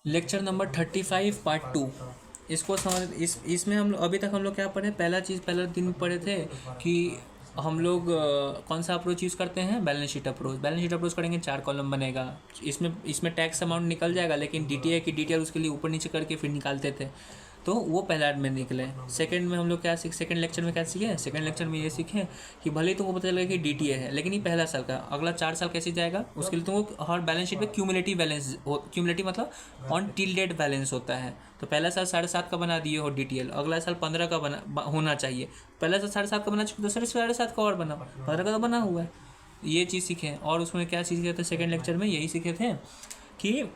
Lecture number 35 part 2। इसको समझ इसमें हम लोग अभी तक हम लोग क्या पढ़े, पहला दिन पढ़े थे कि हम लोग कौन सा अप्रोच यूज़ करते हैं, बैलेंस शीट अप्रोच करेंगे, 4 कॉलम बनेगा। इसमें टैक्स अमाउंट निकल जाएगा, लेकिन डीटीए की डिटेल उसके लिए ऊपर नीचे करके फिर निकालते थे, तो वो पहला में निकले। सेकंड में हम लोग क्या सेकंड लेक्चर में क्या सीखे, सेकंड लेक्चर में ये सीखे कि भले ही तुमको पता चलेगा कि डीटीए है, लेकिन ये पहला साल का, अगला 4 साल कैसे जाएगा उसके लिए तुमको हर बैलेंस शीट में क्यूमुलेटिव मतलब ऑन टिल डेट बैलेंस होता है। तो पहला साल 7.5 का बना दिए हो डीटीएल, अगला साल 15 का होना चाहिए। पहला साल 7.5 का बना चुके, दूसरे 7.5 का और बना, 15 का तो बना हुआ है। ये चीज़ सीखे। और उसमें क्या चीज़ सीखे थे सेकेंड लेक्चर में, यही सीखे थे कि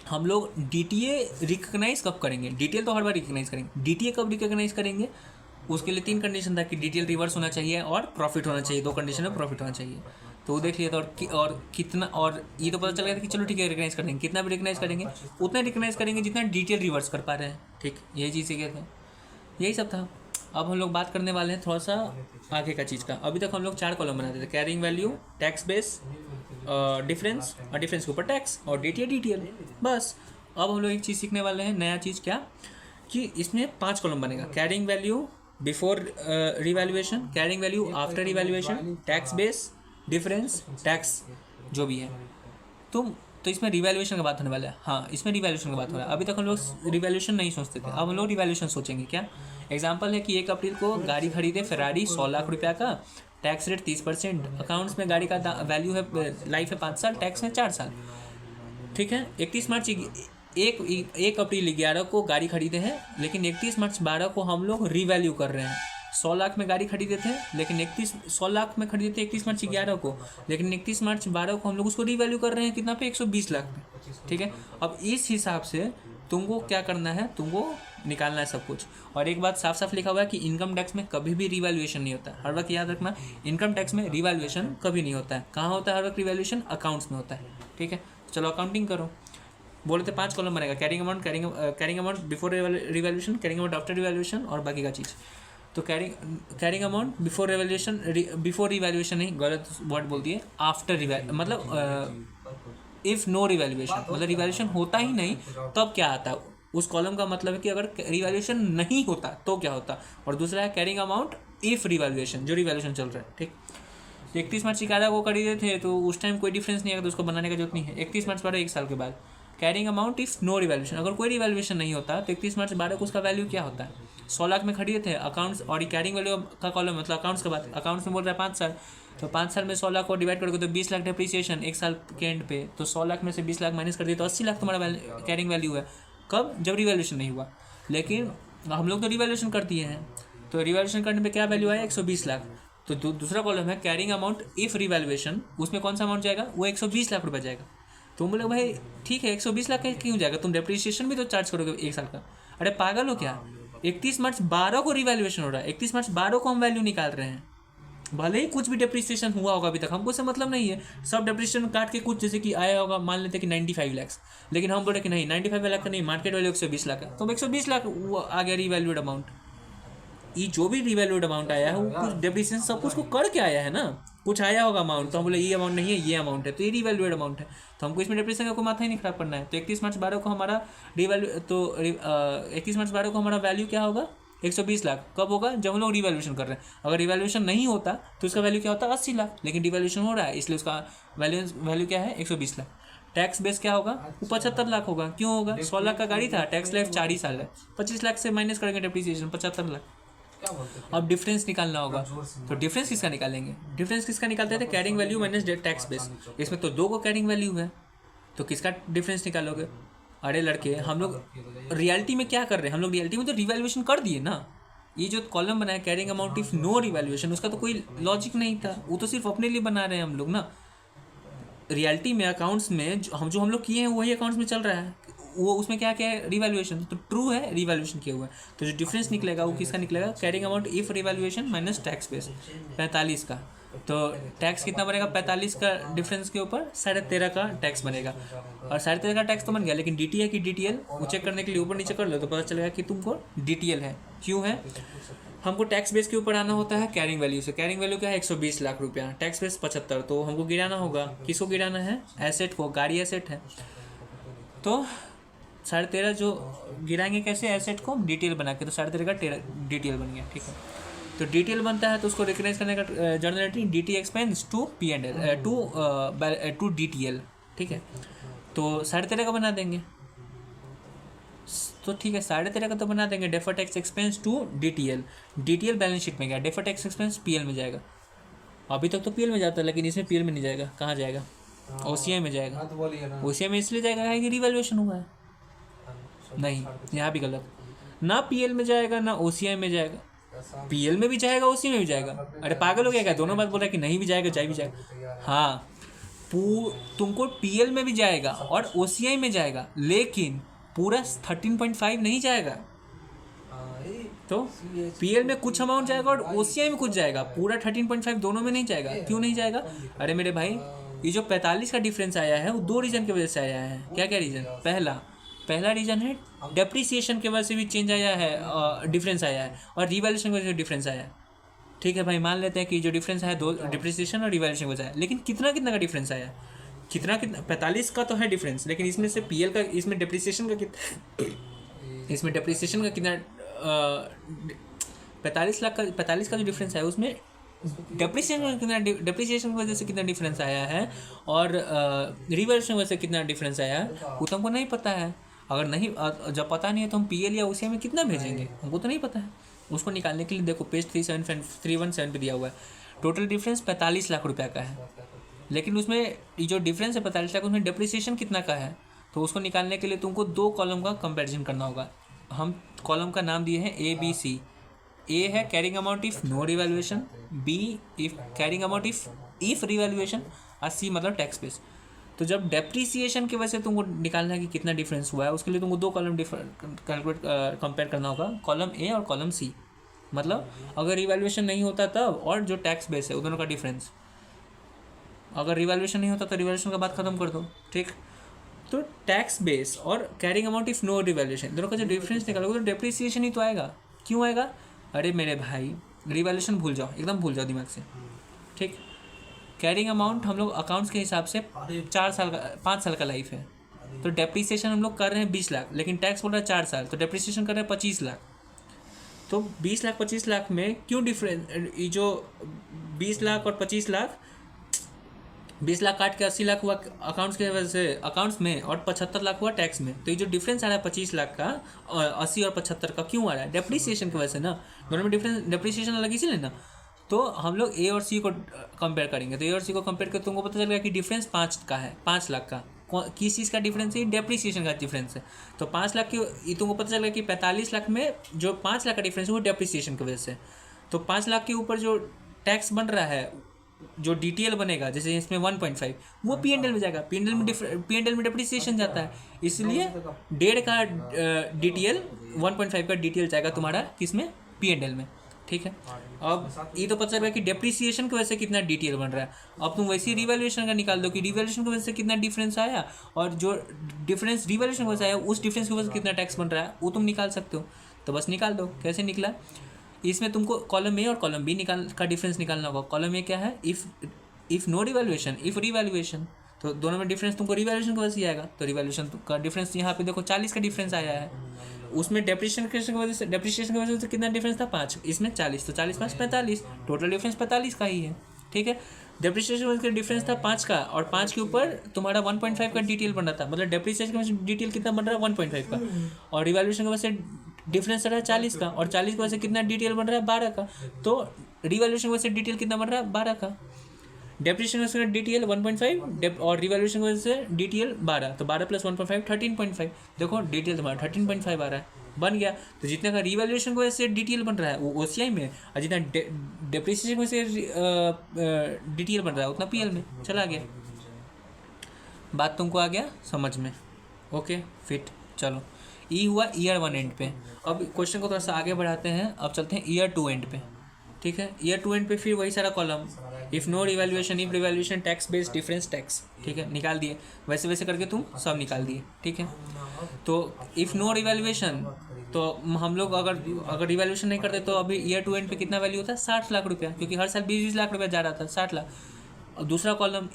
हम लोग डीटीए रिकग्नाइज कब करेंगे। डीटीएल तो हर बार रिकग्नाइज करेंगे, डीटीए कब रिकग्नाइज करेंगे, उसके लिए 3 कंडीशन था कि डीटीएल रिवर्स होना चाहिए और प्रॉफिट होना चाहिए। 2 कंडीशन में प्रॉफिट होना चाहिए, तो वो देख लिया था। और कितना, और ये तो पता चल गया था कि चलो ठीक है रिकग्नाइज करेंगे, कितना भी रिकग्नाइज करेंगे उतना रिकग्नाइज करेंगे जितना डीटीएल रिवर्स कर पा रहे हैं। ठीक, यही चीज़ सीखे थे, यही सब था। अब हम लोग बात करने वाले हैं थोड़ा सा आगे का चीज़ का। अभी तक हम लोग 4 कॉलम बनाते थे, carrying value, tax base, difference, और डिफरेंस के ऊपर टैक्स, और डीटीएल बस। अब हम लोग एक चीज़ सीखने वाले हैं, नया चीज़ क्या, कि इसमें 5 कॉलम बनेगा। Carrying value before revaluation, carrying value after revaluation, tax base, difference, tax जो भी है। तो इसमें रिवैल्यूएशन का बात होने वाला है। हाँ, इसमें रिवैल्यूएशन का बात हो रहा है। अभी तक हम लोग रिवैल्यूएशन नहीं सोचते थे, अब हम लोग रिवैल्यूएशन सोचेंगे। क्या एग्जांपल है कि 1 अप्रैल को गाड़ी खरीदे फेरारी 100 लाख रुपया का, टैक्स रेट 30%, अकाउंट्स में गाड़ी का वैल्यू है, लाइफ है 5 साल, टैक्स है 4 साल। ठीक है, 1 अप्रैल 11 को गाड़ी खरीदे हैं, लेकिन 31 मार्च 12 को हम लोग रिवैल्यू कर रहे हैं। 100 लाख में गाड़ी खरीदे थे, लेकिन 100 लाख में खरीदे थे 31 मार्च 11 को, लेकिन 31 मार्च 12 को हम लोग उसको रिवैल्यू कर रहे हैं कितना पे, 120 लाख में। ठीक है, अब इस हिसाब से तुमको क्या करना है, तुमको निकालना है सब कुछ। और एक बात साफ साफ लिखा हुआ है कि इनकम टैक्स में कभी भी रिवैल्यूएशन नहीं होता है। हर वक्त याद रखना, इनकम टैक्स में रिवैल्यूएशन कभी नहीं होता है। कहाँ होता है हर वक्त रिवैल्यूएशन, अकाउंट्स में होता है। ठीक है, चलो अकाउंटिंग करो। बोले थे 5 कॉलम बनेगा, carrying amount before revaluation, carrying amount after revaluation, और बाकी का चीज़। तो कैरिंग अमाउंट बिफोर रिवैल्यूएशन नहीं, गलत वर्ड बोल दिए, आफ्टर मतलब इफ़ नो रिवैल्यूएशन, मतलब रिवैल्यूएशन होता ही नहीं तब क्या आता है उस कॉलम का, मतलब है कि अगर रिवैल्यूएशन नहीं होता तो क्या होता। और दूसरा है कैरिंग अमाउंट इफ रिवैल्यूएशन, जो रिवैल्यूएशन चल रहा है। ठीक, 31 मार्च 11 को खरीदे थे तो उस टाइम कोई डिफरेंस नहीं है, तो उसको बनाने का जरूरत नहीं है। 31 मार्च 12 1 साल के बाद। Carrying amount if no revaluation, अगर कोई रिवैल्यूएशन नहीं होता तो 31 मार्च 12 को उसका वैल्यू क्या होता है, 100 लाख में खरीदे थे अकाउंट्स, और कैरिंग वैल्यू का कॉलम मतलब अकाउंट्स का बात, अकाउंट्स में बोल रहा है 5 साल, तो 5 साल में 100 लाख को डिवाइड करोगे तो 20 लाख डिप्रिसिएशन 1 साल के एंड पे, तो 100 लाख में से 20 लाख माइनस कर दिए तो 80 लाख तुम्हारा कैरिंग वैल्यू है। कब, जब रिवैल्यूएशन नहीं हुआ। लेकिन हम लोग तो रिवैल्यूएशन कर दिए हैं, तो रिवैल्यूएशन करने पे क्या वैल्यू आया, 120 लाख। तो दूसरा कॉलम है कैरिंग अमाउंट इफ रिवैल्यूएशन, उसमें कौन सा अमाउंट जाएगा, वो 120 लाख रुपये जाएगा। तुम बोले भाई ठीक है 120 लाख का क्यों जाएगा, तुम डेप्रिसिएशन भी तो चार्ज करोगे 1 साल का। अरे पागल हो क्या, 31 मार्च 12 को रिवैल्यूएशन हो रहा है, 31 मार्च 12 को हम वैल्यू निकाल रहे हैं। भले ही कुछ भी डेप्रिसिएशन हुआ होगा अभी तक, हमको से मतलब नहीं है, सब डेप्रिसिएशन काट के कुछ जैसे कि आया होगा, मान लेते कि 95 लाख, लेकिन हम बोले कि नहीं 95 लाख का नहीं, मार्केट वैल्यू 120 लाख है, तो 120 लाख वो आ गया रिवैल्यूड अमाउंट। ये जो भी रिवैल्यूड अमाउंट आया है वो कुछ डेप्रिसिएशन सब कुछ को करके आया है ना, कुछ आया होगा अमाउंट, तो हम बोले ये अमाउंट नहीं है, ये अमाउंट है, तो ये रिवैल्यूड अमाउंट है, तो हमको इसमें डेप्रिसिएशन का कोई माथा ही नहीं खराब करना है। तो 31 मार्च 12 को हमारा रिवैल्यू, तो 31 मार्च 12 को हमारा वैल्यू क्या होगा, 120 लाख। कब होगा, जब हम लोग रिवैल्यूएशन कर रहे हैं। अगर रिवैल्यूएशन नहीं होता तो उसका वैल्यू क्या होता है, 80 लाख, लेकिन रिवैल्यूएशन हो रहा है इसलिए उसका वैल्यू क्या है, 120 लाख। टैक्स बेस क्या होगा, वो 75 लाख होगा। क्यों होगा, 100 लाख का गाड़ी था, टैक्स लाइफ 4 ही साल है, 25 लाख से माइनस करेंगे डेप्रिसिएशन, 75 लाख। अब डिफरेंस निकालना होगा, तो डिफरेंस किसका निकालेंगे, डिफरेंस किसका निकालते थे, carrying value minus tax base. इसमें तो 2 को कैरिंग वैल्यू है, तो किसका डिफरेंस निकालोगे। अरे लड़के, हम लोग रियलिटी में क्या कर रहे हैं, हम लोग रियलिटी में तो रिवैल्यूएशन कर दिए ना। ये जो कॉलम बनाया carrying amount if no revaluation, उसका तो कोई लॉजिक नहीं था, वो तो सिर्फ अपने लिए बना रहे हैं हम लोग ना। रियलिटी में अकाउंट्स में जो हम लोग किए हैं वही अकाउंट्स में चल रहा है, वो उसमें क्या क्या है, रिवैल्यूएशन, तो ट्रू है रिवैल्यूएशन किया हुआ है, तो जो डिफरेंस निकलेगा वो किसका निकलेगा, carrying amount if revaluation minus tax base 45 का। तो टैक्स कितना बनेगा, 45 का डिफरेंस के ऊपर 13.5 का टैक्स बनेगा, और 13.5 का टैक्स तो बन गया, लेकिन डीटीए की डिटेल वो चेक करने के लिए ऊपर नीचे कर लो तो पता चलेगा कि तुमको डीटीएल है। क्यों है, हमको टैक्स बेस के ऊपर आना होता है कैरिंग वैल्यू से। कैरिंग वैल्यू क्या है, 120 लाख रुपया, टैक्स बेस 75, तो हमको गिराना होगा, किसको गिराना है, एसेट को, गाड़ी एसेट है। तो 13.5 जो गिराएंगे कैसे एसेट को, DTL बना के, तो 13.5 का DTL बन गया, ठीक है। तो DTL बनता है तो उसको रिकग्नाइज करने का journal entry DT expense to P&L to DTL, ठीक है। तो 13.5 का बना देंगे, तो ठीक है 13.5 का तो बना देंगे। Defer tax expense to DTL balance sheet में गया, डेफर टैक्स एक्सपेंस PL में जाएगा। अभी तक तो PL में जाता है, लेकिन इसमें PL में नहीं जाएगा। कहाँ जाएगा? OCI में जाएगा। OCI में इसलिए जाएगा कि रिवैल्यूएशन हुआ है। नहीं, यहाँ भी गलत, ना PL में जाएगा ना OCI में जाएगा। PL में भी जाएगा, OCI में भी जाएगा। अरे पागल हो गया क्या? दोनों बात बोल रहा है कि नहीं भी जाएगा, जाए भी जाएगा। हाँ, तुमको PL में भी जाएगा और OCI में जाएगा, लेकिन पूरा 13.5 नहीं जाएगा। तो PL में कुछ अमाउंट जाएगा और OCI में कुछ जाएगा, पूरा 13.5 दोनों में नहीं जाएगा। क्यों नहीं जाएगा? अरे मेरे भाई, ये जो 45 का डिफरेंस आया है वो 2 रीजन की वजह से आया है। क्या क्या रीजन? पहला रीजन है डेप्रिसिएशन की वजह से भी चेंज आया है, डिफरेंस आया है, और रिवैल्यूएशन की वजह से डिफरेंस आया है। ठीक है भाई, मान लेते हैं कि जो डिफरेंस है 2 डिप्रिसिएशन और रिवैल्यूएशन की वजह से, लेकिन कितना का डिफरेंस आया? कितना 45 का तो है डिफरेंस, लेकिन इसमें से PL का, इसमें डिप्रिसिएशन का कितना, इसमें डिप्रिसिएशन का कितना, 45 का जो डिफरेंस है उसमें डिप्रिसिएशन की वजह से कितना डिफरेंस आया है और रिवैल्यूएशन की वजह से कितना डिफरेंस आया है, वो तो हमको नहीं पता है। अगर नहीं, जब पता नहीं है तो हम PL या OCI में कितना भेजेंगे, हमको तो नहीं पता है। उसको निकालने के लिए देखो पेज 317 पे दिया हुआ है, टोटल डिफरेंस 45 लाख रुपया का है, लेकिन उसमें ये जो डिफरेंस है 45 लाख, उसमें डिप्रिसिएशन कितना का है, तो उसको निकालने के लिए तुमको 2 कॉलम का कंपैरिजन करना होगा। हम कॉलम का नाम दिए हैं ABC। A है carrying amount if no revaluation, B if carrying amount if revaluation, और C मतलब टैक्स बेस। तो जब डेप्रिसिएशन की वजह से तुमको निकालना है कि कितना डिफरेंस हुआ है, उसके लिए तुमको 2 कॉलम कैलकुलेट कंपेयर करना होगा, कॉलम A और कॉलम C। मतलब अगर रिवैल्यूएशन नहीं होता तब, और जो टैक्स बेस है, दोनों का डिफरेंस। अगर रिवैल्यूएशन नहीं होता तो रिवैल्यूएशन का बात खत्म कर दो, ठीक। तो टैक्स बेस और carrying amount if no revaluation, दोनों का जो डिफरेंस निकालोगे तो डेप्रिसिएशन ही तो आएगा। क्यों आएगा? अरे मेरे भाई, रिवैल्यूएशन भूल जाओ, एकदम भूल जाओ दिमाग से, ठीक। कैरिंग अमाउंट हम लोग अकाउंट्स के हिसाब से 5 साल का लाइफ है, तो डेप्रिसिएशन हम लोग कर रहे हैं 20 लाख, लेकिन टैक्स बोल रहा है 4 साल, तो डेप्रिसिएशन कर रहे हैं 25 लाख। तो 20 लाख 25 लाख में क्यों डिफरेंस? ये जो 20 लाख और 25 लाख, 20 लाख काट के 80 लाख हुआ अकाउंट्स के वजह से, अकाउंट्स में, और 75 लाख हुआ टैक्स में। तो ये जो डिफरेंस आ रहा है 25 लाख का, 80 और 75 का, क्यों आ रहा है? डेप्रिसिएशन की वजह से ना। दोनों में डिफरेंस, डेप्रिसिएशन अलग इसीलिए ना। तो हम लोग A और C को कंपेयर करेंगे, तो A और C को कंपेयर करके तुमको पता चलेगा कि डिफरेंस 5 का है, 5 लाख का। किस चीज़ का डिफरेंस है? डेप्रिसिएशन का डिफरेंस है। तो 5 लाख की, ये तुमको पता चलेगा कि 45 लाख में जो 5 लाख का डिफरेंस है वो डेप्रिसिएशन की वजह से। तो 5 लाख के ऊपर जो टैक्स बन रहा है, जो DTL बनेगा, जैसे इसमें 1.5, वो P&L में जाएगा। P&L में डेप्रिसिएशन जाता है, इसलिए 1.5 का DTL, 1.5 का DTL जाएगा तुम्हारा किसमें? P&L में, ठीक है। अब ये तो पता चल रहा है कि डेप्रिसिएशन की वजह से कितना DTL बन रहा है। अब तुम वैसे ही रिवैल्यूएशन का निकाल दो कि रिवैल्यूएशन की वजह से कितना डिफरेंस आया, और जो डिफरेंस रिवैल्यूएशन की वजह से आया उस डिफरेंस की वजह से कितना टैक्स बन रहा है, वो तुम निकाल सकते हो। तो बस निकाल दो। कैसे निकला? इसमें तुमको कॉलम A और कॉलम B का डिफरेंस निकालना होगा। कॉलम A क्या है? If no revaluation, if revaluation, तो दोनों में डिफरेंस तुमको रिवैल्यूएशन की वजह से आएगा। तो रिवैल्यूएशन का डिफरेंस यहाँ पे देखो 40 का डिफरेंस आया है, उसमें डेप्रिसिएशन की वजह से कितना डिफरेंस था? 5, इसमें 40, तो 40 5 45, टोटल डिफरेंस 45 का ही है, ठीक है। डेप्रिसिएशन की वजह से डिफरेंस था 5 का, और 5 के ऊपर तुम्हारा 1.5 का DTL बन रहा था, मतलब डेप्रिसिएशन की वजह से DTL कितना बन रहा है? 1.5 का, और रिवैल्यूएशन की वजह से डिफरेंस रहा है 40 का, और 40 की वजह से कितना DTL बन रहा है? 12 का। तो रिवैल्यूएशन की वजह से DTL कितना बन रहा है? 12 का। डेप्रिसिएशन की वजह से DTL 1.5 और रिवैल्यूएशन की वजह से DTL 12, तो 12 + 1.5 13.5। देखो DTL तुम्हारा 13.5 आ रहा है, बन गया। तो जितने का रिवैल्यूएशन की वजह से DTL बन रहा है वो OCI में, और जितना डेप्रिसिएशन की वजह से DTL बन रहा है उतना PL में चला गया। बात तुमको आ गया समझ में? Okay fit. चलो, E हुआ ईयर 1 एंड पे। अब क्वेश्चन को थोड़ा सा आगे बढ़ाते हैं, अब चलते हैं ईयर 2 एंड पे, ठीक है। ईयर 2 एंड पे फिर वही सारा column, if no revaluation, if revaluation, tax base, difference tax, ठीक है, निकाल दिए। वैसे वैसे करके तुम सब निकाल दिए, ठीक है। तो इफ़ नो रिवैल्यूएशन, तो हम लोग अगर रिवैल्यूएशन नहीं करते तो अभी ईयर 2 एंड पे कितना वैल्यू होता है? 60 लाख रुपया, क्योंकि हर साल 20 लाख रुपया जा रहा था, 60 लाख। और दूसरा कॉलम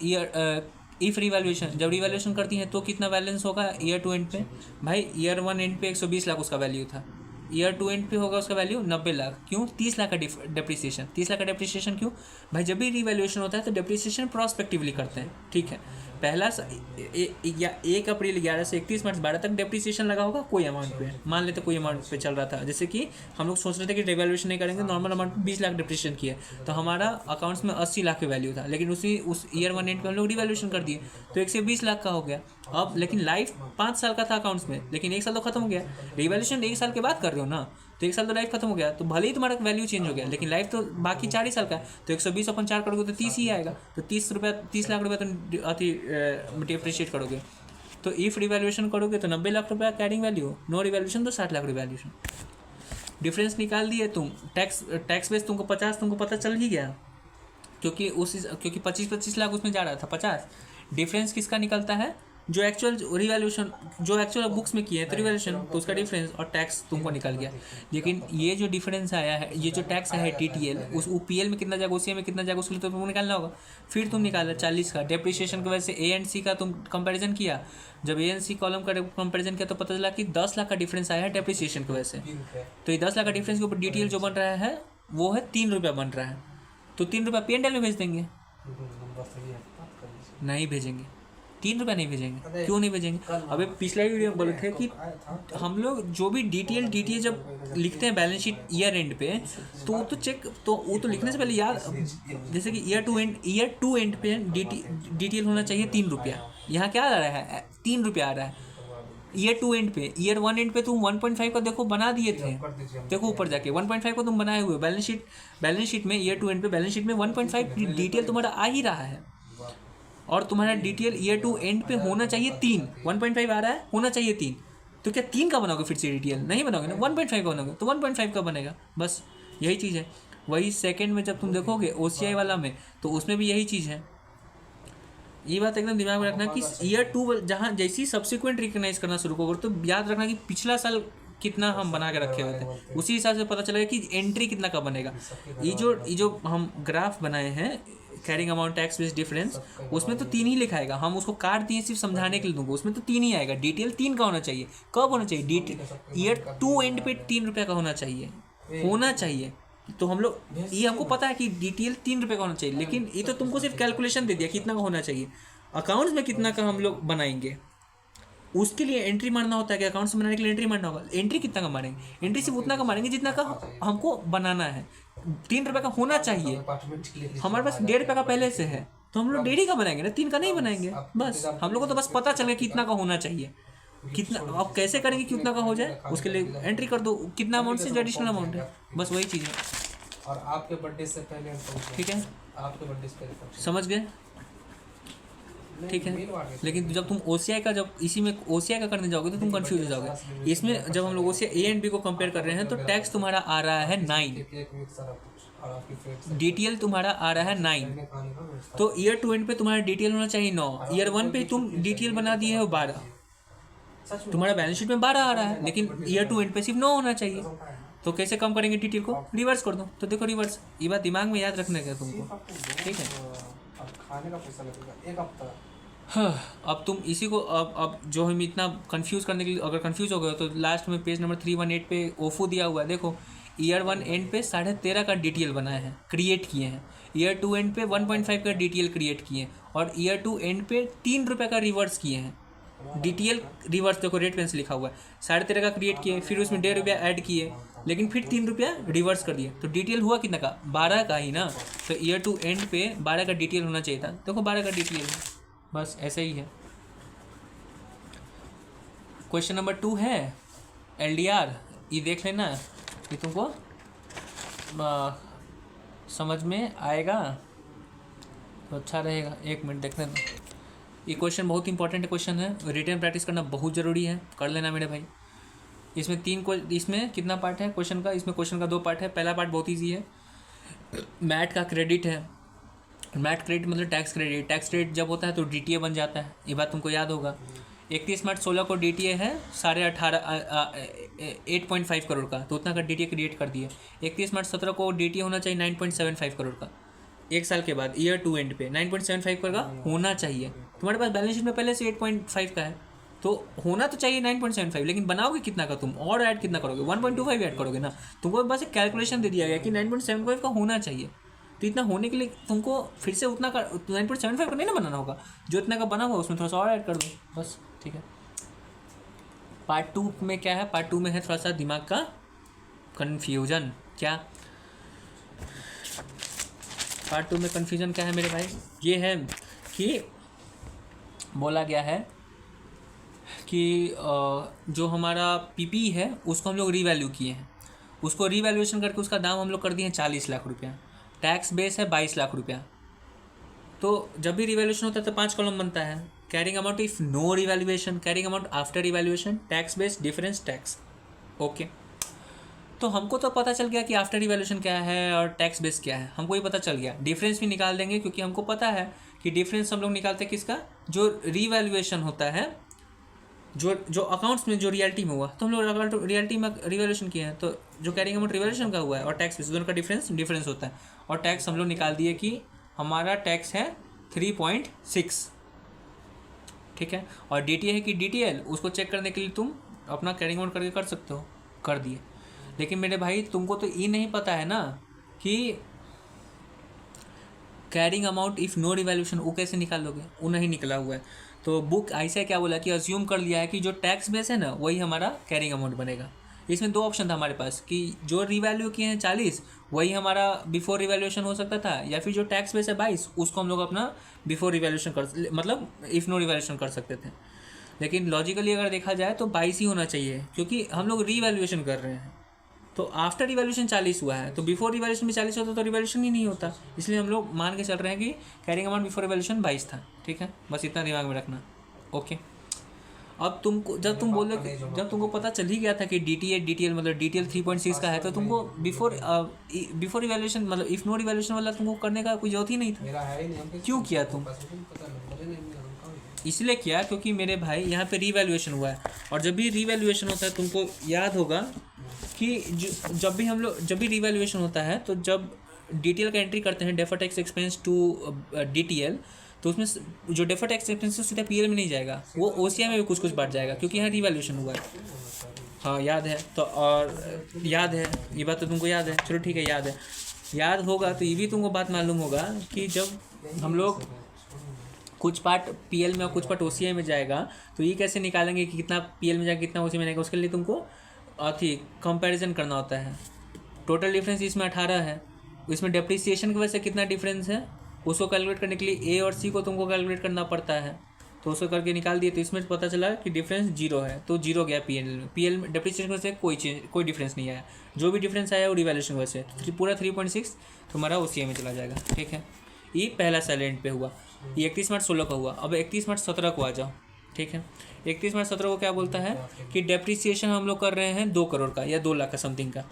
इफ रिवैल्यूएशन, जब रिवैल्यूएशन करती हैं तो कितना बैलेंस होगा ईयर टू एंड पे? भाई ईयर वन एंड पे 120 लाख उसका वैल्यू था, ईयर टू एंड पे होगा उसका वैल्यू 90 लाख। क्यों? 30 लाख का डेप्रिसिएशन। 30 लाख का डेप्रिसिएशन क्यों? भाई जब भी रिवैल्यूएशन होता है तो डेप्रिसिएशन प्रोस्पेक्टिवली करते हैं, ठीक है। पहला 1 अप्रैल 11 से 31 मार्च 12 तक डेप्रिसिएशन लगा होगा कोई अमाउंट पे, मान लेते कोई अमाउंट पे चल रहा था, जैसे कि हम लोग सोच रहे थे कि रिवैल्यूएशन नहीं करेंगे, नॉर्मल अमाउंट पे 20 लाख डेप्रिसिएशन किया, तो हमारा अकाउंट्स में 80 लाख की वैल्यू था, लेकिन उस ईयर वन एंड पे हम लोग रिवैल्यूएशन कर दिए तो 120 लाख का हो गया। अब लेकिन लाइफ 5 साल का था अकाउंट्स में, लेकिन 1 साल तो खत्म हो गया। रिवैल्यूएशन 1 साल के बाद कर रहे हो ना, तो 1 साल तो लाइफ खत्म हो गया, तो भले ही तुम्हारा वैल्यू चेंज हो गया, लेकिन लाइफ तो बाकी 4 ही साल का है, तो 120 अपन 4 करोगे तो 30 ही आएगा, तो 30 लाख रुपया तो अति डिप्रिशिएट करोगे। तो इफ रिवैल्यूएशन करोगे तो 90 लाख रुपया कैरिंग वैल्यू, नो रिवैल्यूएशन तो 60 लाख रिवैल्यूएशन। डिफरेंस निकाल दिए तुम, टैक्स बेस तुमको 50 तुमको पता चल ही गया, क्योंकि 25 लाख उसमें जा रहा था 50। डिफरेंस किसका निकलता है? जो एक्चुअल रिवैल्यूएशन, जो एक्चुअल बुक्स में किया है तो रिवैल्यूएशन, तो उसका डिफरेंस और टैक्स तुमको निकल गया। लेकिन ये जो डिफरेंस आया है, ये जो टैक्स आया है TTL, उस OPL में कितना जाएगा, OCI में कितना जाएगा, उसके लिए तो तुमको निकालना होगा। फिर तुम निकाला 40 का डेप्रिसिएशन की वजह से A एंड C का तुम कंपैरिजन किया, जब A एंड C कॉलम का कंपैरिजन किया तो पता चला कि 10 लाख का डिफरेंस आया है डेप्रिसिएशन की वजह से। तो ये 10 लाख का डिफरेंस के ऊपर DTL जो बन रहा है वो है 3 रुपया बन रहा है, तो 3 रुपया P&L में भेज देंगे? नहीं भेजेंगे, 3 रुपया नहीं भेजेंगे। क्यों नहीं भेजेंगे? अबे पिछला वीडियो में बोले थे कि हम लोग जो भी DTA जब लिखते हैं बैलेंस शीट ईयर एंड पे, तो वो तो चेक, तो वो तो लिखने से पहले यार, जैसे कि ईयर टू एंड पे DTL होना चाहिए 3 रुपया, यहाँ क्या आ रहा है 3 रुपया आ रहा है। ईयर टू एंड पे, ईयर वन एंड पे तुम 1.5 का देखो बना दिए थे, देखो ऊपर जाके 1.5 को तुम बनाए हुए, बैलेंस शीट में ईयर टू एंड पे बैलेंस शीट में 1.5 DTL तुम्हारा आ ही रहा है, और तुम्हारा DTL ईयर टू एंड पे होना चाहिए 3, 1.5 आ रहा है, होना चाहिए 3, तो क्या 3 का बनाओगे फिर से DTL? नहीं बनाओगे ना, 1.5 का बनाओगे, तो 1.5 का बनेगा, बस यही चीज़ है। वही सेकंड में जब तुम देखोगे OCI वाला में, तो उसमें भी यही चीज़ है। ये बात एकदम दिमाग में रखना कि ईयर टू जहाँ जैसी सब्सिक्वेंट रिकग्नाइज करना शुरू करोगे, तो याद रखना कि पिछला साल कितना हम बना के रखे हुए थे, उसी हिसाब से पता चलेगा कि एंट्री कितना का बनेगा। ये जो हम ग्राफ बनाए हैं carrying amount tax base difference, उसमें तो 3 ही लिखाएगा, हम उसको काट दिए सिर्फ समझाने के लिए दूंगा, उसमें तो 3 ही आएगा। DTL 3 का होना चाहिए। कब होना चाहिए? ईयर टू एंड पे 3 रुपये का होना चाहिए। तो हम लोग, ये हमको पता है कि DTL 3 रुपये का होना चाहिए, लेकिन ये तो तुमको सिर्फ कैलकुलेशन दे दिया कितना का होना चाहिए। अकाउंट्स में कितना का हम लोग बनाएंगे, उसके लिए एंट्री मारना होता है कि अकाउंट्स बनाने के लिए एंट्री मारना होगा। एंट्री कितना का मारेंगे? एंट्री सिर्फ उतना का मारेंगे जितना का हमको बनाना है। 3 रुपये का होना चाहिए, हमारे पास 1.5 रुपये का पहले से है, तो हम लोग 1.5 का बनाएंगे ना, 3 का नहीं बनाएंगे। बस हम लोग को तो बस पता चले कितना का होना चाहिए, कितना। अब कैसे करेंगे कितना का हो जाए, उसके लिए एंट्री कर दो कितना अमाउंट से जो एडिशनल अमाउंट है, बस वही चीज़ है। और आपके बर्थडे से पहले, ठीक है, आपके बर्थडे से पहले समझ गए? ठीक है, लेकिन जब तुम OCI का, जब इसी में OCI का करने जाओगे तो तुम कंफ्यूज हो जाओगे। इसमें जब हम लोग OCI A एंड B को कंपेयर कर रहे हैं तो टैक्स तुम्हारा आ रहा है 9, DTL तुम्हारा आ रहा है 9, तो ईयर टू एंड पे तुम्हारा DTL होना चाहिए 9। ईयर वन पे तुम DTL बना दिए हो 12, तुम्हारा बैलेंस शीट में 12 आ रहा है, लेकिन ईयर टू एंड पे सिर्फ 9 होना चाहिए। तो कैसे कम करेंगे DTL को? रिवर्स कर दो। तो देखो रिवर्स, ये बात दिमाग में याद रखने का तुमको, ठीक है। खाने का पैसा लगेगा 1 हफ्ता। हाँ, अब तुम इसी को, अब जो हम इतना कंफ्यूज करने के लिए, अगर कंफ्यूज हो गए तो लास्ट में पेज नंबर 318 पे ओफो दिया हुआ है, देखो। ईयर वन एंड पे 13.5 का DTL बनाए हैं, क्रिएट किए हैं। ईयर टू एंड पे 1.5 का DTL क्रिएट किए हैं, और ईयर टू एंड पे 3 रुपये का रिवर्स किए हैं। DTL रिवर्स देखो, रेड पेन से लिखा हुआ है, 13.5 का क्रिएट किए, फिर उसमें 1.5 रुपया ऐड किए, लेकिन फिर 3 रुपया रिवर्स कर दिए, तो DTL हुआ कितना का? 12 का ही ना। तो ईयर टू एंड पे 12 का DTL होना चाहिए था, देखो 12 का DTL है, बस ऐसा ही है। क्वेश्चन नंबर 2 है LDR, ये देख लेना, ये तुमको समझ में आएगा तो अच्छा रहेगा। 1 मिनट देखने दो, ये क्वेश्चन बहुत इंपॉर्टेंट क्वेश्चन है, रिटन प्रैक्टिस करना बहुत ज़रूरी है, कर लेना मेरे भाई। इसमें कितना पार्ट है क्वेश्चन का? इसमें क्वेश्चन का 2 पार्ट है। पहला पार्ट बहुत ईजी है, मैट का क्रेडिट है। मैट क्रेडिट मतलब टैक्स क्रेडिट। टैक्स क्रेडिट जब होता है तो DTA बन जाता है, ये बात तुमको याद होगा। 31 मार्च 16 को DTA है 8.5 करोड़ का, तो उतना का DTA क्रिएट कर दिए। 31 मार्च 17 को DTA होना चाहिए 9.75 करोड़ का, 1 साल के बाद ईयर टू एंड पे 9.75 करोड़ का होना चाहिए। तुम्हारे पास बैलेंस शीट में पहले से 8.5 का है, तो होना तो चाहिए 9.75, लेकिन बनाओगे कितना का तुम, और ऐड कितना करोगे, 1.25 ऐड करोगे ना। तुमको बस एक कैलकुलेशन दे दिया गया कि 9.75 का होना चाहिए, तो इतना होने के लिए तुमको फिर से उतना का 9.75 का नहीं ना बनाना होगा, जो इतना का बना हुआ उसमें थोड़ा सा और ऐड कर दो बस, ठीक है। पार्ट 2 में क्या है, पार्ट 2 में है थोड़ा सा दिमाग का कन्फ्यूजन। क्या पार्ट 2 में कन्फ्यूजन क्या है मेरे भाई, ये है कि बोला गया है कि जो हमारा पीपी है उसको हम लोग रीवैल्यू किए हैं, उसको रीवैल्यूएशन करके उसका दाम हम लोग कर दिए हैं 40 लाख रुपया, टैक्स बेस है 22 लाख रुपया। तो जब भी रिवैल्यूएशन होता है तो 5 कॉलम बनता है, carrying amount if no revaluation, carrying amount after revaluation, tax base, difference, tax. Okay, तो हमको तो पता चल गया कि आफ्टर रिवैल्यूएशन क्या है और टैक्स बेस क्या है, हमको ये पता चल गया। डिफरेंस भी निकाल देंगे क्योंकि हमको पता है कि डिफरेंस हम लोग निकालते हैं किसका, जो रिवैल्यूएशन होता है, जो अकाउंट्स में जो रियलिटी में हुआ, तो हम लोग रियलिटी में रिवैल्यूएशन किए हैं, तो जो कैरिंग अमाउंट रिवैल्यूएशन का हुआ है और टैक्स बेस दोनों का डिफरेंस होता है। और टैक्स हम लोग निकाल दिए कि हमारा टैक्स है 3.6, ठीक है। और DTA है कि DTL, उसको चेक करने के लिए तुम अपना कैरिंग अमाउंट करके कर सकते हो, कर दिए। लेकिन मेरे भाई तुमको तो ये नहीं पता है ना कि carrying amount if no revaluation वो कैसे निकालोगे, वो नहीं निकला हुआ है। तो बुक ऐसे क्या बोला कि अज्यूम कर लिया है कि जो टैक्स बेस है ना वही हमारा कैरिंग अमाउंट बनेगा। इसमें 2 ऑप्शन था हमारे पास कि जो रिवैल्यू किए हैं 40 वही हमारा बिफोर रिवैल्यूएशन हो सकता था, या फिर जो टैक्स बेस है 22 उसको हम लोग अपना बिफोर रिवैल्यूएशन कर, मतलब इफ़ नो रिवैल्यूएशन कर सकते थे। लेकिन लॉजिकली अगर देखा जाए तो 22 ही होना चाहिए, क्योंकि हम लोग रिवैल्यूएशन कर रहे हैं। तो आफ्टर रिवैल्यूएशन 40 हुआ है, तो बिफोर रिवैल्यूएशन भी 40 होता तो रिवैल्यूएशन ही नहीं होता। इसलिए हम लोग मान के चल रहे हैं कि कैरिंग अमाउंट बिफोर रिवैल्यूएशन 22 था, ठीक है। बस इतना दिमाग में रखना, ओके। अब तुमको जब तुम बोल रहे, जब तुमको पता चल ही गया था कि DTL मतलब DTL 3.6 का है, तो तुमको बिफोर रिवैल्यूएशन मतलब इफ नो रिवैल्यूएशन वाला तुमको करने का कोई जरूरत ही नहीं था। मेरा है ही नहीं, हम क्यों किया तुम? इसलिए किया क्योंकि मेरे भाई यहाँ पे रिवैल्यूएशन हुआ है, और जब भी रिवैल्यूएशन होता है तुमको याद होगा कि जब भी रिवैल्यूएशन होता है, तो जब DTL का एंट्री करते हैं, defer tax expense to DTL, तो उसमें जो डेफर टैक्स एक्सपेंस सीधा PL में नहीं जाएगा, वो OCI में भी कुछ बढ़ जाएगा, क्योंकि यहाँ रिवैल्यूएशन हुआ है। हाँ याद है, तो और याद है ये बात तो तुमको याद है, चलो ठीक है, याद होगा तो ये भी तुमको बात मालूम होगा कि जब हम लोग कुछ पार्ट PL में और कुछ पार्ट OCI में जाएगा, तो ये कैसे निकालेंगे कि कितना PL में जाएगा कितना OCI में जाएगा, उसके लिए तुमको कंपैरिजन करना होता है। टोटल डिफरेंस इसमें 18 है, इसमें डेप्रिसिएशन की वजह से कितना डिफरेंस है उसको कैलकुलेट करने के लिए A और C को तुमको कैलकुलेट करना पड़ता है, तो उसको करके निकाल दिए, तो इसमें पता चला कि डिफरेंस 0 है, तो 0 गया PL में डेप्रिसिएशन की वजह से कोई डिफरेंस नहीं आया, जो भी डिफरेंस आया वो रिवैल्यूएशन की वजह से, तो पूरा 3.6 तुम्हारा OCI में चला जाएगा, ठीक है। ये पहला साइलेंट पे हुआ, ये 31 मार्च 16 का हुआ। अब 31 मार्च 17 को आ जाओ, ठीक है। 31 मार्च 17 को क्या बोलता है कि डेप्रिसिएशन हम लोग कर रहे हैं 2 करोड़ का या 2 लाख का समथिंग का,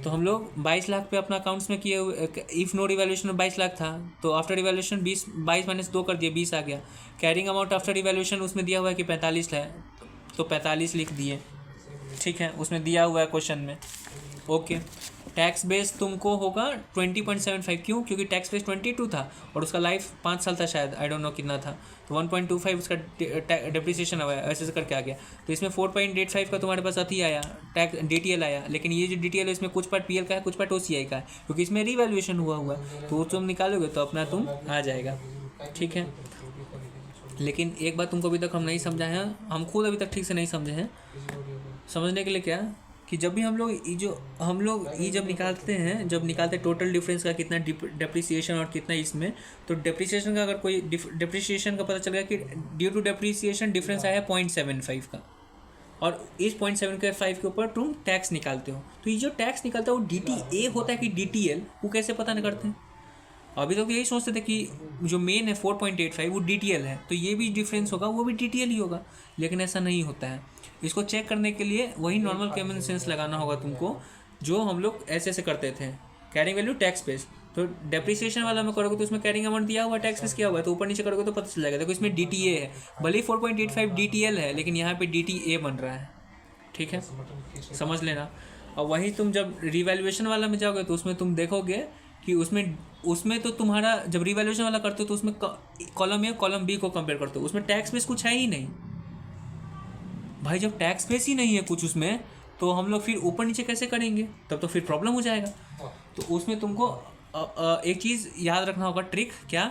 तो हम लोग 22 लाख पे अपना अकाउंट्स में किए हुए, इफ़ नो रिवैल्यूएशन में 22 लाख था, तो आफ्टर रिवैल्यूएशन 22 माइनस 2 कर दिए, 20 आ गया। कैरिंग अमाउंट आफ्टर रिवैल्यूएशन उसमें दिया हुआ है कि 45 है, तो 45 लिख दिए, ठीक है, उसमें दिया हुआ है क्वेश्चन में, ओके। टैक्स बेस तुमको होगा 20.75, क्यों? क्योंकि टैक्स बेस 22 था और उसका लाइफ 5 साल था शायद, आई डोंट नो कितना था, तो 1.25 उसका डेप्रिसिएशन आया, ऐसे करके आ गया। तो इसमें 4.85 का तुम्हारे पास अति आया, टैक्स DTL आया, लेकिन ये जो DTL है इसमें कुछ पार्ट PL का है, कुछ पार्ट OCI का है, क्योंकि इसमें रिवैल्यूएशन हुआ है, तो तुम निकालोगे तो अपना तुम आ जाएगा, ठीक है। लेकिन एक बात तुमको अभी तक हम नहीं समझाए हैं, हम खुद अभी तक ठीक से नहीं समझे हैं। समझने के लिए क्या कि जब भी हम लोग ये जब निकालते टोटल डिफरेंस का कितना डेप्रिसिएशन और कितना इसमें, तो डेप्रिसिएशन का अगर कोई डेप्रिसिएशन का पता चल गया कि ड्यू टू डेप्रिसिएशन डिफरेंस आया 0.75 का, और इस 0.75 के ऊपर तुम टैक्स निकालते हो, तो ये जो टैक्स निकलता है वो DTA होता है कि DTL, वो कैसे पता नहीं करते हैं? अभी तक तो यही सोचते थे कि जो मेन है 4.85 वो DTL है, तो ये भी डिफरेंस होगा वो भी DTL ही होगा, लेकिन ऐसा नहीं होता है। इसको चेक करने के लिए वही नॉर्मल कॉमन सेंस लगाना होगा तुमको, जो हम लोग ऐसे करते थे। कैरिंग वैल्यू टैक्स बेस, तो डेप्रिसिएशन वाला में करोगे तो उसमें कैरिंग अमाउंट दिया हुआ है, टैक्स बेस किया हुआ है, तो ऊपर नीचे करोगे तो पता चल जाएगा। देखो इसमें DTA है, भले ही 4.85 DTL है, लेकिन यहाँ पे DTA बन रहा है, ठीक है, समझ लेना। और वहीं तुम जब रिवैल्यूएशन वाला में जाओगे तो उसमें तुम देखोगे कि उसमें तो तुम्हारा जब रिवैल्यूएशन वाला करते हो तो उसमें कॉलम ए कॉलम बी को कंपेयर करते हो, उसमें टैक्स बेस कुछ है ही नहीं भाई। जब टैक्स बेस ही नहीं है कुछ उसमें, तो हम लोग फिर ऊपर नीचे कैसे करेंगे? तब तो फिर प्रॉब्लम हो जाएगा। तो उसमें तुमको एक चीज़ याद रखना होगा, ट्रिक क्या,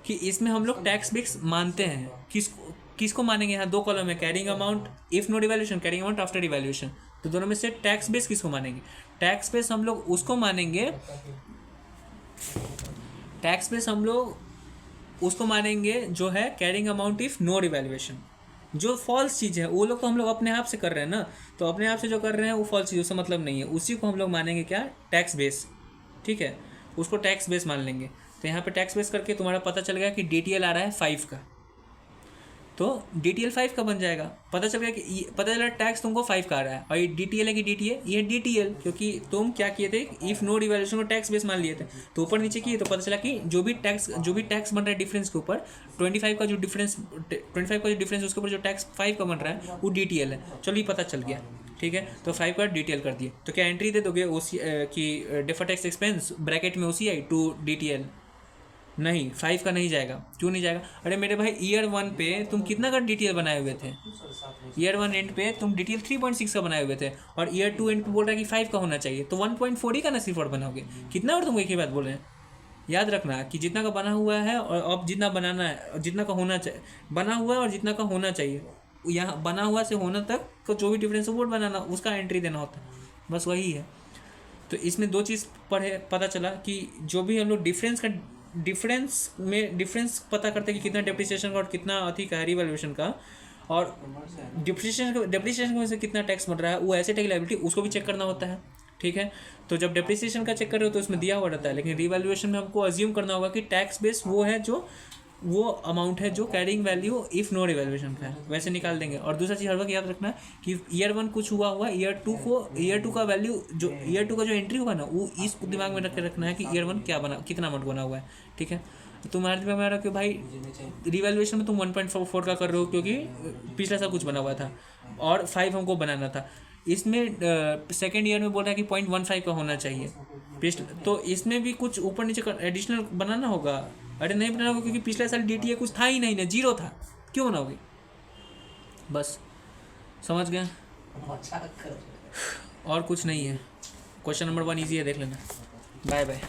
कि इसमें हम लोग टैक्स बेस मानते हैं। किसको मानेंगे? यहाँ दो कॉलम है, carrying amount if no devaluation, carrying amount after devaluation. तो दोनों में से टैक्स बेस किसको मानेंगे? टैक्स बेस हम लोग उसको मानेंगे, टैक्स बेस हम लोग उसको मानेंगे जो है carrying amount if no devaluation. जो फॉल्स चीज़ है वो लोग तो हम लोग अपने आप से कर रहे हैं ना, तो अपने आप से जो कर रहे हैं वो फॉल्स चीज़, उससे मतलब नहीं है, उसी को हम लोग मानेंगे क्या? Tax base. ठीक है, उसको टैक्स बेस मान लेंगे। तो यहाँ पे टैक्स बेस करके तुम्हारा पता चल गया कि DTL आ रहा है 5 का, तो DTL 5 का बन जाएगा। पता चल गया कि पता चला टैक्स तुमको 5 का आ रहा है, और ये DTL है कि DTA? ये DTL, क्योंकि तुम क्या किए थे, इफ नो डिवैल्यूएशन को टैक्स बेस मान लिए थे, तो ऊपर नीचे किए तो पता चला कि जो भी टैक्स बन रहा है डिफरेंस के ऊपर, 25 का जो डिफरेंस उसके ऊपर जो टैक्स 5 का बन रहा है वो DTL है। चलो ये पता चल गया, ठीक है। तो 5 का DTL कर दिए, तो क्या एंट्री दे दोगे OC कि डेफर्ड टैक्स एक्सपेंस ब्रैकेट में OCI टू DTL? नहीं, 5 का नहीं जाएगा। क्यों नहीं जाएगा? अरे मेरे भाई ईयर 1 पे तुम कितना का DTL बनाए हुए थे? ईयर 1 एंड पे तुम DTL 3.6 का बनाए हुए थे, और ईयर 2 एंड पे बोल रहा है कि 5 का होना चाहिए, तो 1.4 ही का ना सिर्फ और बनाओगे। कितना और तुमको एक ही बात बोल रहे हैं। याद रखना कि जितना का बना हुआ है और अब जितना बनाना है, जितना का होना चाहिए, बना हुआ है और जितना का होना चाहिए, यहाँ बना हुआ से होना तक को जो भी डिफरेंस है वो बनाना, उसका एंट्री देना होता है, बस वही है। तो इसमें दो चीज़ पता चला कि जो भी हम लोग डिफरेंस पता करते हैं कि कितना डेप्रिसिएशन का और कितना अधिक है रिवैल्यूएशन का, और डेप्रिसिएशन की वजह से कितना टैक्स बन रहा है, वो एसेट है लायबिलिटी, उसको भी चेक करना होता है। ठीक है, तो जब डेप्रिसिएशन का चेक कर रहे हो तो उसमें दिया हुआ रहता है, लेकिन रिवैल्यूएशन में हमको अज्यूम करना होगा कि टैक्स बेस वो है जो वो अमाउंट है जो carrying value if no revaluation का है, वैसे निकाल देंगे। और दूसरा चीज़ हर वक्त याद रखना कि ईयर 1 कुछ हुआ ईयर 2 का वैल्यू, जो ईयर 2 का जो एंट्री होगा ना, वो इस दिमाग में रखना है कि ईयर 1 क्या बना, कितना अमाउंट बना हुआ है। ठीक है, तो तुम्हारे दिमाग में आ रहा है कि भाई रिवैल्यूएशन में तुम 1.4 का कर रहे हो क्योंकि पिछला साल कुछ बना हुआ था और 5 हमको बनाना था। इसमें सेकेंड ईयर में बोल रहा है कि 0.15 का होना चाहिए, तो इसमें भी कुछ ऊपर नीचे एडिशनल बनाना होगा। अरे नहीं बनाना होगा क्योंकि पिछले साल DTA कुछ था ही नहीं ना, 0 था, क्यों बनाओगे? बस समझ गए, और कुछ नहीं है। क्वेश्चन नंबर 1 ईजी है, देख लेना। Bye bye.